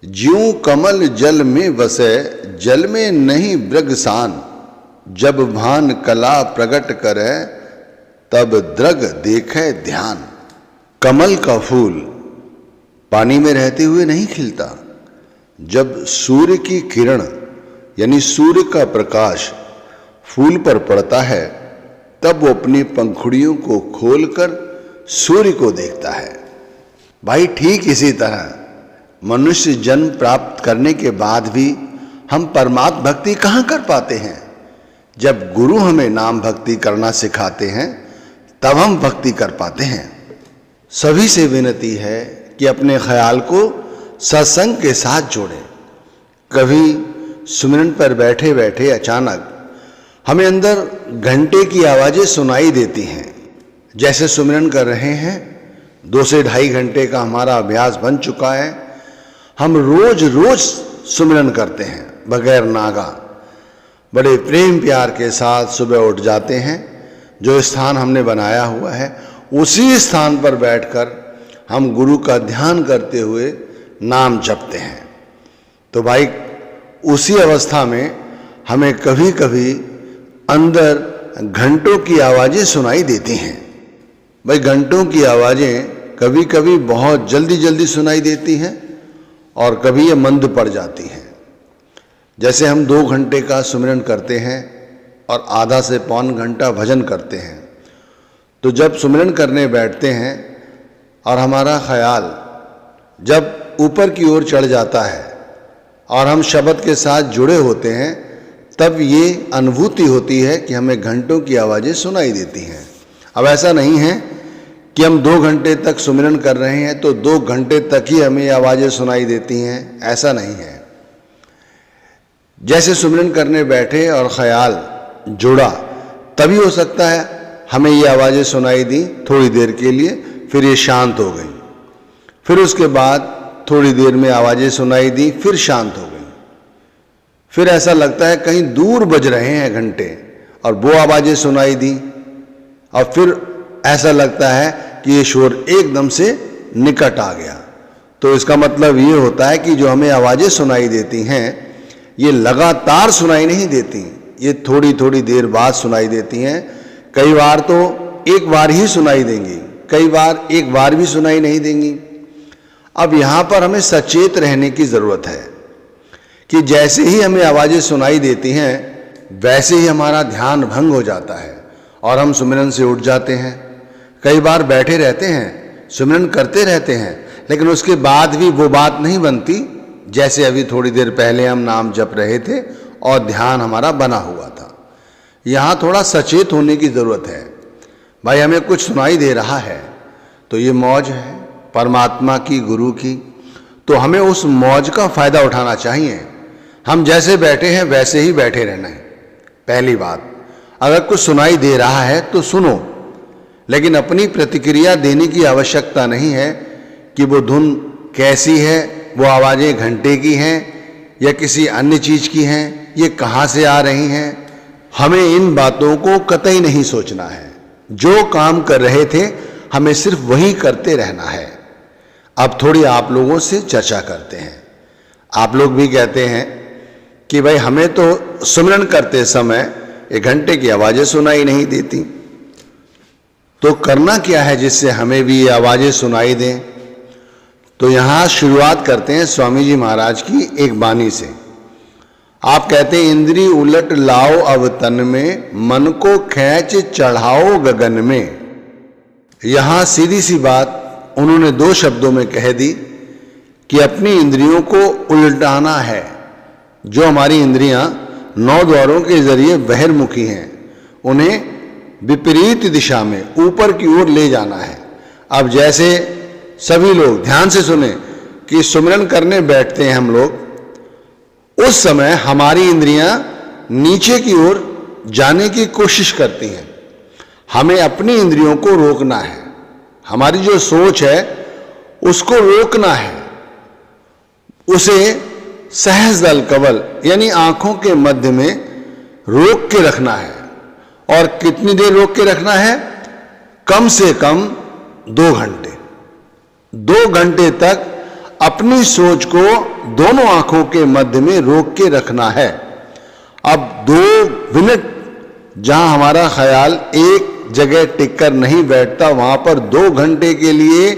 ज्यों कमल जल में वसे, जल में नहीं ब्रगसान। जब भान कला प्रगट करे, तब द्रग देखे ध्यान। कमल का फूल पानी में रहते हुए नहीं खिलता। जब सूर्य की किरण यानी सूर्य का प्रकाश फूल पर पड़ता है, तब वो अपनी पंखुड़ियों को खोलकर सूर्य को देखता है। भाई ठीक इसी तरह मनुष्य जन्म प्राप्त करने के बाद भी हम परमात्म भक्ति कहाँ कर पाते हैं। जब गुरु हमें नाम भक्ति करना सिखाते हैं, तब हम भक्ति कर पाते हैं। सभी से विनती है कि अपने ख्याल को सत्संग के साथ जोड़ें। कभी सुमिरन पर बैठे बैठे अचानक हमें अंदर घंटे की आवाज़ें सुनाई देती हैं। जैसे सुमिरन कर रहे हैं, 2 से ढाई घंटे का हमारा अभ्यास बन चुका है। हम रोज रोज सुमिरन करते हैं बगैर नागा। बड़े प्रेम प्यार के साथ सुबह उठ जाते हैं। जो स्थान हमने बनाया हुआ है, उसी स्थान पर बैठकर हम गुरु का ध्यान करते हुए नाम जपते हैं। तो भाई उसी अवस्था में हमें कभी कभी अंदर घंटों की आवाज़ें सुनाई देती हैं। भाई घंटों की आवाज़ें कभी कभी बहुत जल्दी जल्दी सुनाई देती हैं और कभी ये मंद पड़ जाती हैं। जैसे हम 2 घंटे का सुमिरन करते हैं और आधा से पौन घंटा भजन करते हैं, तो जब सुमिरन करने बैठते हैं और हमारा ख्याल जब ऊपर की ओर चढ़ जाता है और हम शब्द के साथ जुड़े होते हैं, तब ये अनुभूति होती है कि हमें घंटों की आवाज़ें सुनाई देती हैं। अब ऐसा नहीं है कि हम 2 घंटे तक सुमिरन कर रहे हैं तो 2 घंटे तक ही हमें आवाज़ें सुनाई देती हैं, ऐसा नहीं है। जैसे सुमिरन करने बैठे और ख्याल जुड़ा, तभी हो सकता है हमें ये आवाज़ें सुनाई दी थोड़ी देर के लिए, फिर ये शांत हो गई। फिर उसके बाद थोड़ी देर में आवाज़ें सुनाई दी, फिर शांत हो गई। फिर ऐसा लगता है कहीं दूर बज रहे हैं घंटे और वो आवाज़ें सुनाई दी, और फिर ऐसा लगता है कि ये शोर एकदम से निकट आ गया। तो इसका मतलब ये होता है कि जो हमें आवाज़ें सुनाई देती हैं, ये लगातार सुनाई नहीं देती, ये थोड़ी थोड़ी देर बाद सुनाई देती हैं। कई बार तो एक बार ही सुनाई देंगी, कई बार एक बार भी सुनाई नहीं देंगी। अब यहाँ पर हमें सचेत रहने की ज़रूरत है कि जैसे ही हमें आवाज़ें सुनाई देती हैं, वैसे ही हमारा ध्यान भंग हो जाता है और हम सुमिरन से उठ जाते हैं। कई बार बैठे रहते हैं, सुमिरन करते रहते हैं, लेकिन उसके बाद भी वो बात नहीं बनती जैसे अभी थोड़ी देर पहले हम नाम जप रहे थे और ध्यान हमारा बना हुआ था। यहाँ थोड़ा सचेत होने की ज़रूरत है। भाई हमें कुछ सुनाई दे रहा है तो ये मौज है परमात्मा की, गुरु की, तो हमें उस मौज का फ़ायदा उठाना चाहिए। हम जैसे बैठे हैं वैसे ही बैठे रहना है। पहली बात, अगर कुछ सुनाई दे रहा है तो सुनो, लेकिन अपनी प्रतिक्रिया देने की आवश्यकता नहीं है कि वो धुन कैसी है, वो आवाज़ें घंटे की हैं या किसी अन्य चीज़ की हैं, ये कहाँ से आ रही हैं। हमें इन बातों को कतई नहीं सोचना है। जो काम कर रहे थे हमें सिर्फ वही करते रहना है। अब थोड़ी आप लोगों से चर्चा करते हैं। आप लोग भी कहते हैं कि भाई हमें तो सुमिरन करते समय 1 घंटे की आवाज़ें सुनाई नहीं देती, तो करना क्या है जिससे हमें भी ये आवाज़ें सुनाई दें। तो यहाँ शुरुआत करते हैं स्वामी जी महाराज की एक बानी से। आप कहते हैं, इंद्री उलट लाओ अब तन में, मन को खींच चढ़ाओ गगन में। यहाँ सीधी सी बात उन्होंने 2 शब्दों में कह दी कि अपनी इंद्रियों को उल्टाना है। जो हमारी इंद्रियां 9 द्वारों के जरिए बहिर्मुखी हैं, उन्हें विपरीत दिशा में ऊपर की ओर ले जाना है। अब जैसे सभी लोग ध्यान से सुने कि सुमिरन करने बैठते हैं हम लोग, उस समय हमारी इंद्रियां नीचे की ओर जाने की कोशिश करती हैं। हमें अपनी इंद्रियों को रोकना है। हमारी जो सोच है उसको रोकना है, उसे सहज दल कवल यानी आंखों के मध्य में रोक के रखना है। और कितनी देर रोक के रखना है? कम से कम 2 घंटे। 2 घंटे तक अपनी सोच को दोनों आंखों के मध्य में रोक के रखना है। अब 2 मिनट जहां हमारा ख्याल एक जगह टिक कर नहीं बैठता, वहां पर 2 घंटे के लिए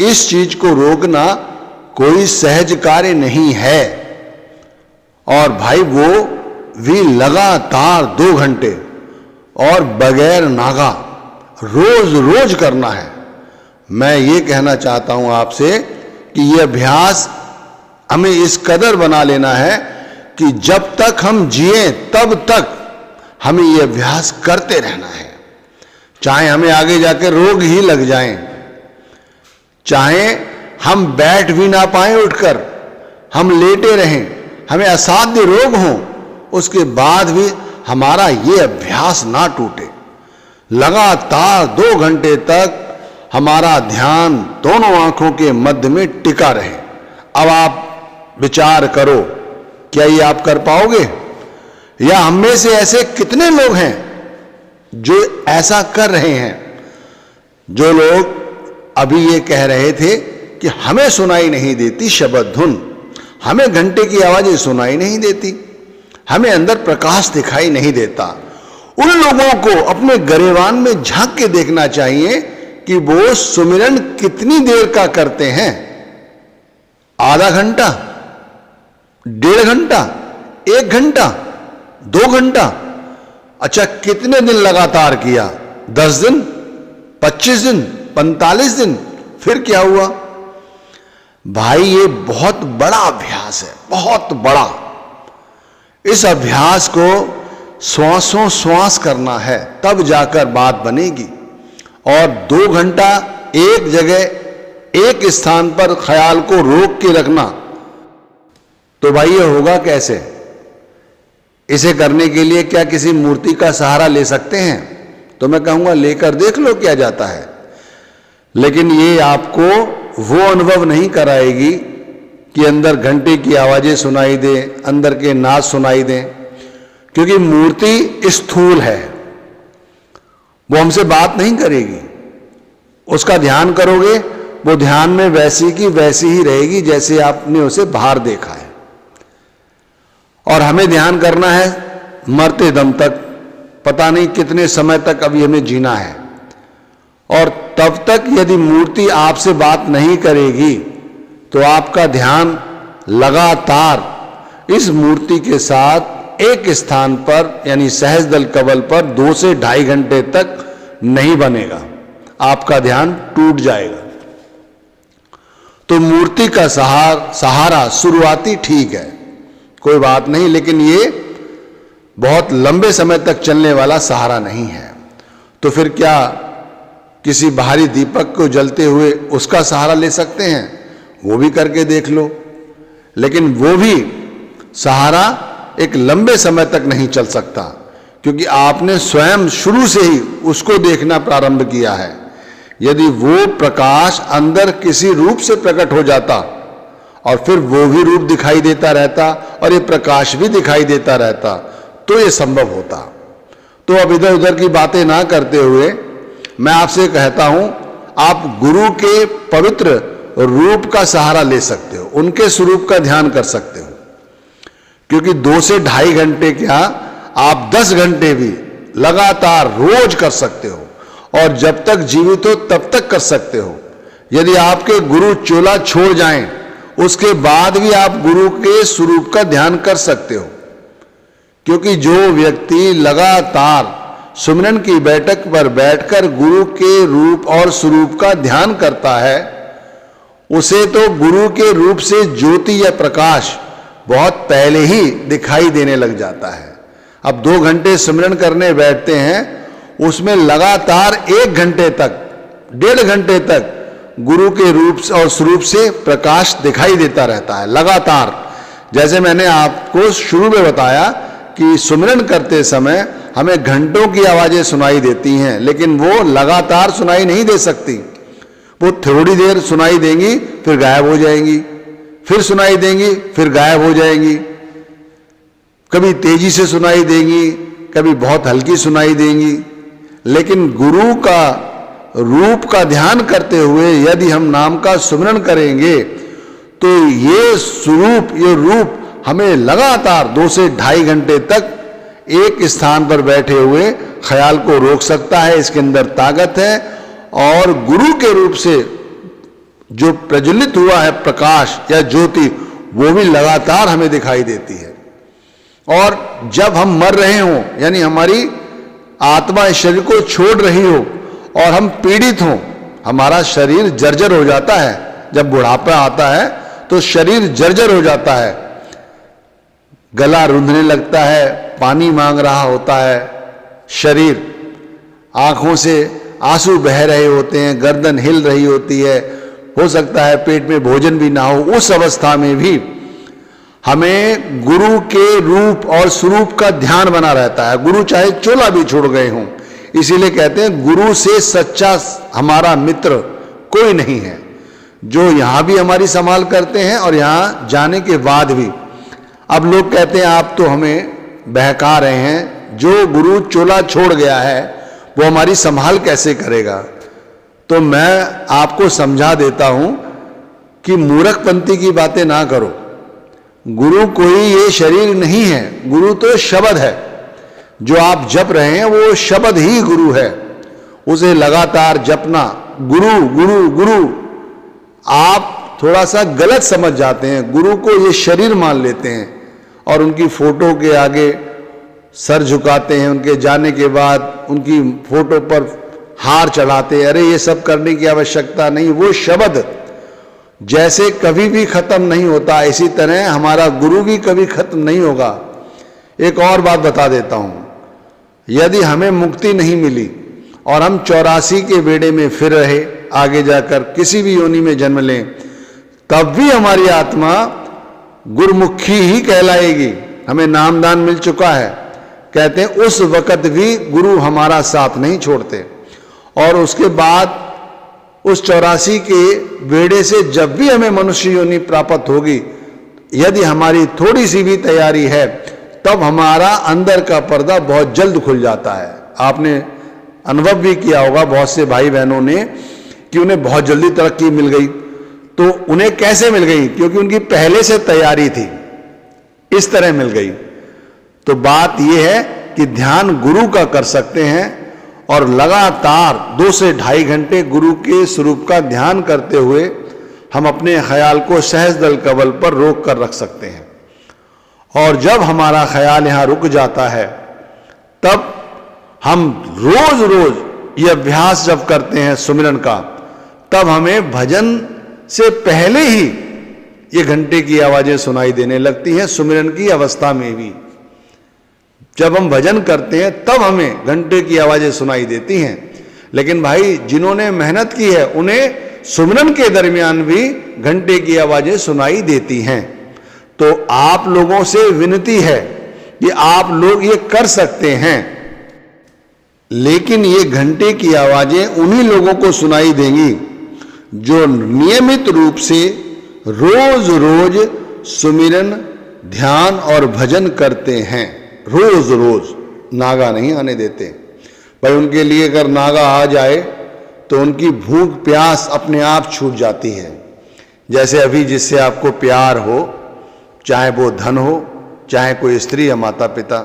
इस चीज को रोकना कोई सहज कार्य नहीं है। और भाई वो भी लगातार 2 घंटे और बगैर नागा रोज रोज करना है। मैं ये कहना चाहता हूं आपसे कि यह अभ्यास हमें इस कदर बना लेना है कि जब तक हम जिए तब तक हमें यह अभ्यास करते रहना है। चाहे हमें आगे जाकर रोग ही लग जाएं, चाहे हम बैठ भी ना पाए उठकर, हम लेटे रहें, हमें असाध्य रोग हो, उसके बाद भी हमारा ये अभ्यास ना टूटे। लगातार 2 घंटे तक हमारा ध्यान दोनों आंखों के मध्य में टिका रहे। अब आप विचार करो, क्या ये आप कर पाओगे? या हम में से ऐसे कितने लोग हैं जो ऐसा कर रहे हैं? जो लोग अभी ये कह रहे थे कि हमें सुनाई नहीं देती शब्द धुन, हमें घंटे की आवाजें सुनाई नहीं देती, हमें अंदर प्रकाश दिखाई नहीं देता, उन लोगों को अपने गरेबान में झांक के देखना चाहिए कि वो सुमिरन कितनी देर का करते हैं। आधा घंटा, 1.5 घंटा, 1 घंटा, 2 घंटा? अच्छा, कितने दिन लगातार किया? 10 दिन, 25 दिन, 45 दिन? फिर क्या हुआ? भाई ये बहुत बड़ा अभ्यास है, बहुत बड़ा। इस अभ्यास को श्वासों श्वास करना है, तब जाकर बात बनेगी। और 2 घंटा एक जगह एक स्थान पर ख्याल को रोक के रखना, तो भाई ये होगा कैसे? इसे करने के लिए क्या किसी मूर्ति का सहारा ले सकते हैं? तो मैं कहूंगा लेकर देख लो क्या जाता है। लेकिन ये आपको वो अनुभव नहीं कराएगी कि अंदर घंटे की आवाजें सुनाई दे, अंदर के नाद सुनाई दें, क्योंकि मूर्ति स्थूल है, वो हमसे बात नहीं करेगी। उसका ध्यान करोगे, वो ध्यान में वैसी की वैसी ही रहेगी जैसे आपने उसे बाहर देखा है। और हमें ध्यान करना है मरते दम तक, पता नहीं कितने समय तक अभी हमें जीना है। और तब तक यदि मूर्ति आपसे बात नहीं करेगी तो आपका ध्यान लगातार इस मूर्ति के साथ एक स्थान पर यानी सहज दल कवल पर 2 से 2.5 घंटे तक नहीं बनेगा, आपका ध्यान टूट जाएगा। तो मूर्ति का सहारा शुरुआती ठीक है, कोई बात नहीं, लेकिन ये बहुत लंबे समय तक चलने वाला सहारा नहीं है। तो फिर क्या किसी बाहरी दीपक को जलते हुए उसका सहारा ले सकते हैं? वो भी करके देख लो। लेकिन वो भी सहारा एक लंबे समय तक नहीं चल सकता, क्योंकि आपने स्वयं शुरू से ही उसको देखना प्रारंभ किया है। यदि वो प्रकाश अंदर किसी रूप से प्रकट हो जाता और फिर वो भी रूप दिखाई देता रहता और ये प्रकाश भी दिखाई देता रहता, तो ये संभव होता। तो अब इधर उधर की बातें ना करते हुए मैं आपसे कहता हूं, आप गुरु के पवित्र रूप का सहारा ले सकते हो, उनके स्वरूप का ध्यान कर सकते हो। क्योंकि 2 से 2.5 घंटे क्या, आप 10 घंटे भी लगातार रोज कर सकते हो, और जब तक जीवित हो तब तक कर सकते हो। यदि आपके गुरु चोला छोड़ जाएं, उसके बाद भी आप गुरु के स्वरूप का ध्यान कर सकते हो। क्योंकि जो व्यक्ति लगातार सुमिरन की बैठक पर बैठकर गुरु के रूप और स्वरूप का ध्यान करता है, उसे तो गुरु के रूप से ज्योति या प्रकाश बहुत पहले ही दिखाई देने लग जाता है। अब 2 घंटे सुमिरन करने बैठते हैं, उसमें लगातार 1 घंटे तक, 1.5 घंटे तक गुरु के रूप और स्वरूप से प्रकाश दिखाई देता रहता है लगातार। जैसे मैंने आपको शुरू में बताया कि सुमिरन करते समय हमें घंटों की आवाजें सुनाई देती हैं, लेकिन वो लगातार सुनाई नहीं दे सकती। वो थोड़ी देर सुनाई देंगी, फिर गायब हो जाएंगी, फिर सुनाई देंगी, फिर गायब हो जाएंगी। कभी तेजी से सुनाई देंगी, कभी बहुत हल्की सुनाई देंगी। लेकिन गुरु का रूप का ध्यान करते हुए यदि हम नाम का सुमिरन करेंगे तो ये स्वरूप, ये रूप हमें लगातार 2 से 2.5 घंटे तक एक स्थान पर बैठे हुए ख्याल को रोक सकता है। इसके अंदर ताकत है। और गुरु के रूप से जो प्रज्वलित हुआ है प्रकाश या ज्योति, वो भी लगातार हमें दिखाई देती है। और जब हम मर रहे हों, यानी हमारी आत्मा इस शरीर को छोड़ रही हो और हम पीड़ित हों, हमारा शरीर जर्जर हो जाता है। जब बुढ़ापा आता है तो शरीर जर्जर हो जाता है, गला रूंधने लगता है, पानी मांग रहा होता है शरीर, आंखों से आंसू बह रहे होते हैं, गर्दन हिल रही होती है, हो सकता है पेट में भोजन भी ना हो। उस अवस्था में भी हमें गुरु के रूप और स्वरूप का ध्यान बना रहता है। गुरु चाहे चोला भी छोड़ गए हों, इसीलिए कहते हैं गुरु से सच्चा हमारा मित्र कोई नहीं है, जो यहां भी हमारी संभाल करते हैं और यहां जाने के बाद भी। अब लोग कहते हैं आप तो हमें बहका रहे हैं, जो गुरु चोला छोड़ गया है वो हमारी संभाल कैसे करेगा। तो मैं आपको समझा देता हूं कि मूर्खपंथी की बातें ना करो। गुरु कोई ये शरीर नहीं है, गुरु तो शब्द है। जो आप जप रहे हैं वो शब्द ही गुरु है, उसे लगातार जपना। गुरु गुरु गुरु आप थोड़ा सा गलत समझ जाते हैं, गुरु को ये शरीर मान लेते हैं और उनकी फोटो के आगे सर झुकाते हैं, उनके जाने के बाद उनकी फोटो पर हार चढ़ाते हैं। अरे ये सब करने की आवश्यकता नहीं। वो शब्द जैसे कभी भी खत्म नहीं होता, इसी तरह हमारा गुरु भी कभी खत्म नहीं होगा। एक और बात बता देता हूं, यदि हमें मुक्ति नहीं मिली और हम 84 के बेड़े में फिर रहे, आगे जाकर किसी भी योनि में जन्म लें, तब भी हमारी आत्मा गुरुमुखी ही कहलाएगी। हमें नामदान मिल चुका है। कहते हैं उस वक्त भी गुरु हमारा साथ नहीं छोड़ते। और उसके बाद उस 84 के बेड़े से जब भी हमें मनुष्य योनि प्राप्त होगी, यदि हमारी थोड़ी सी भी तैयारी है, तब हमारा अंदर का पर्दा बहुत जल्द खुल जाता है। आपने अनुभव भी किया होगा बहुत से भाई बहनों ने कि उन्हें बहुत जल्दी तरक्की मिल गई। तो उन्हें कैसे मिल गई? क्योंकि उनकी पहले से तैयारी थी, इस तरह मिल गई। तो बात यह है कि ध्यान गुरु का कर सकते हैं और लगातार 2 से 2.5 घंटे गुरु के स्वरूप का ध्यान करते हुए हम अपने ख्याल को सहज दल कवल पर रोक कर रख सकते हैं। और जब हमारा ख्याल यहां रुक जाता है, तब हम रोज रोज ये अभ्यास जब करते हैं सुमिरन का, तब हमें भजन से पहले ही ये घंटे की आवाजें सुनाई देने लगती हैं। सुमिरन की अवस्था में भी जब हम भजन करते हैं तब हमें घंटे की आवाजें सुनाई देती हैं। लेकिन भाई जिन्होंने मेहनत की है उन्हें सुमिरन के दरमियान भी घंटे की आवाजें सुनाई देती हैं। तो आप लोगों से विनती है कि आप लोग ये कर सकते हैं, लेकिन ये घंटे की आवाजें उन्हीं लोगों को सुनाई देंगी जो नियमित रूप से रोज रोज सुमिरन, ध्यान और भजन करते हैं। रोज रोज, नागा नहीं आने देते भाई। उनके लिए अगर नागा आ जाए तो उनकी भूख प्यास अपने आप छूट जाती है। जैसे अभी जिससे आपको प्यार हो, चाहे वो धन हो, चाहे कोई स्त्री या माता पिता,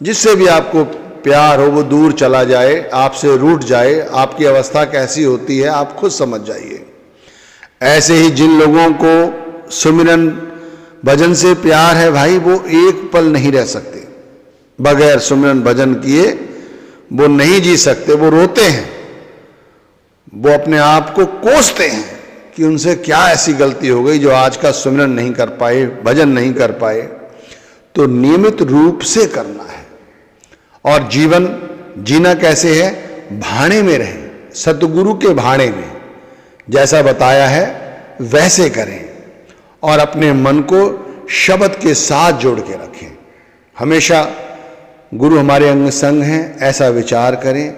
जिससे भी आपको प्यार हो, वो दूर चला जाए, आपसे रूठ जाए, आपकी अवस्था कैसी होती है आप खुद समझ जाइए। ऐसे ही जिन लोगों को सुमिरन भजन से प्यार है भाई, वो एक पल नहीं रह सकते बगैर सुमिरन भजन किए। वो नहीं जी सकते, वो रोते हैं, वो अपने आप को कोसते हैं कि उनसे क्या ऐसी गलती हो गई जो आज का सुमिरन नहीं कर पाए, भजन नहीं कर पाए। तो नियमित रूप से करना है। और जीवन जीना कैसे है? भाड़े में रहे, सतगुरु के भाड़े में। जैसा बताया है वैसे करें और अपने मन को शब्द के साथ जोड़ के रखें। हमेशा गुरु हमारे अंग संग हैं, ऐसा विचार करें।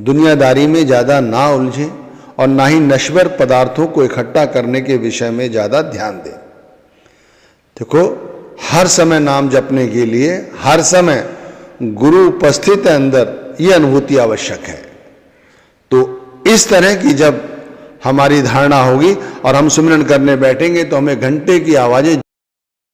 दुनियादारी में ज़्यादा ना उलझें और ना ही नश्वर पदार्थों को इकट्ठा करने के विषय में ज़्यादा ध्यान दें। देखो, हर समय नाम जपने के लिए हर समय गुरु उपस्थित है अंदर, ये अनुभूति आवश्यक है। तो इस तरह की जब हमारी धारणा होगी और हम सुमिरन करने बैठेंगे तो हमें घंटे की आवाज़ें